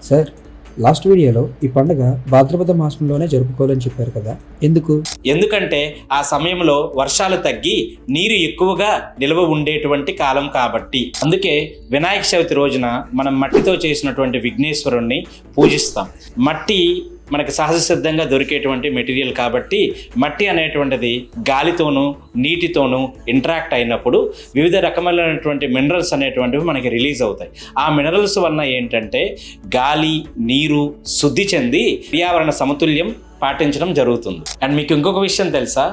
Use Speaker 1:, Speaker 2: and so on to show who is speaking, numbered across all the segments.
Speaker 1: Sir, last వీడియోలో ఈ పండుగ భాద్రపద మాసంలోనే జరుపుకోవాలని చెప్పారు కదా, ఎందుకు?
Speaker 2: ఎందుకంటే ఆ సమయంలో వర్షాలు తగ్గి నీరు ఎక్కువగా నిల్వ ఉండేటువంటి కాలం కాబట్టి. అందుకే వినాయక చవితి రోజున మనం మట్టితో చేసినటువంటి విఘ్నేశ్వరుణ్ణి పూజిస్తాం. మట్టి మనకి సహజ సిద్ధంగా దొరికేటువంటి మెటీరియల్ కాబట్టి మట్టి అనేటువంటిది గాలితోనూ నీటితోనూ ఇంటరాక్ట్ అయినప్పుడు వివిధ రకమైనటువంటి మినరల్స్ అనేటువంటివి మనకి రిలీజ్ అవుతాయి. ఆ మినరల్స్ వలన ఏంటంటే గాలి నీరు శుద్ధి చెంది పర్యావరణ సమతుల్యం పాటించడం జరుగుతుంది. అండ్ మీకు ఇంకొక విషయం తెలుసా,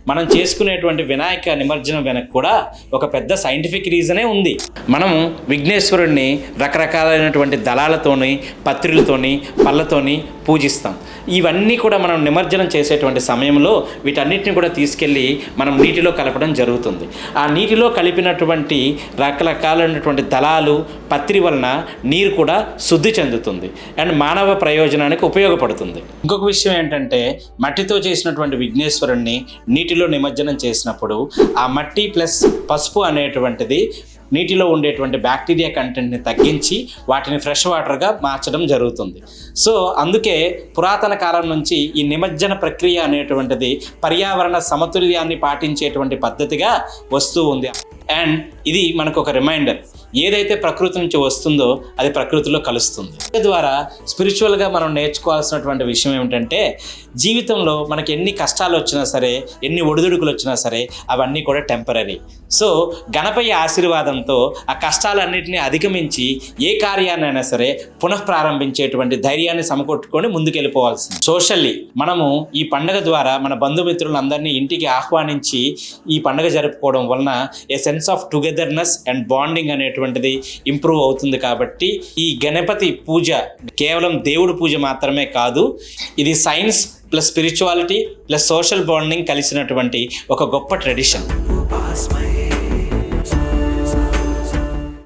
Speaker 2: మనం చేసుకునేటువంటి వినాయక నిమజ్జనం వెనక కూడా ఒక పెద్ద సైంటిఫిక్ రీజనే ఉంది. మనము విఘ్నేశ్వరుణ్ణి రకరకాలైనటువంటి దళాలతోని పత్రులతోని పళ్ళతోని పూజిస్తాం. ఇవన్నీ కూడా మనం నిమజ్జనం చేసేటువంటి సమయంలో వీటన్నిటిని కూడా తీసుకెళ్ళి మనం నీటిలో కలపడం జరుగుతుంది. ఆ నీటిలో కలిపినటువంటి రకరకాలైనటువంటి దళాలు పత్రి వలన నీరు కూడా శుద్ధి చెందుతుంది అండ్ మానవ ప్రయోజనానికి ఉపయోగపడుతుంది. ఇంకొక విషయం ఏంటంటే, మట్టితో చేసినటువంటి విఘ్నేశ్వరుణ్ణి నీటిలో నిమజ్జనం చేసినప్పుడు ఆ మట్టి ప్లస్ పసుపు అనేటువంటిది నీటిలో ఉండేటువంటి బ్యాక్టీరియా కంటెంట్ని తగ్గించి వాటిని ఫ్రెష్ వాటర్గా మార్చడం జరుగుతుంది. సో అందుకే పురాతన కాలం నుంచి ఈ నిమజ్జన ప్రక్రియ అనేటువంటిది పర్యావరణ సమతుల్యాన్ని పాటించేటువంటి పద్ధతిగా వస్తూ ఉంది. అండ్ ఇది మనకు ఒక రిమైండర్, ఏదైతే ప్రకృతి నుంచి వస్తుందో అది ప్రకృతిలో కలుస్తుంది. ద్వారా స్పిరిచువల్గా మనం నేర్చుకోవాల్సినటువంటి విషయం ఏమిటంటే, జీవితంలో మనకి ఎన్ని కష్టాలు వచ్చినా సరే, ఎన్ని ఒడిదుడుకులు వచ్చినా సరే అవన్నీ కూడా టెంపరీ. సో గణపతి ఆశీర్వాదంతో ఆ కష్టాలన్నింటినీ అధిగమించి ఏ కార్యాన్నైనా సరే పునఃప్రారంభించేటువంటి ధైర్యాన్ని సమకూర్చుకొని ముందుకెళ్ళిపోవాల్సింది. సోషల్లీ మనము ఈ పండుగ ద్వారా మన బంధుమిత్రులందరినీ ఇంటికి ఆహ్వానించి ఈ పండుగ జరుపుకోవడం వలన a sense of togetherness and bonding అనేటువంటిది ఇంప్రూవ్ అవుతుంది. కాబట్టి ఈ గణపతి పూజ కేవలం దేవుడి పూజ మాత్రమే కాదు, ఇది science plus spirituality plus social bonding కలిసినటువంటి ఒక గొప్ప ట్రెడిషన్.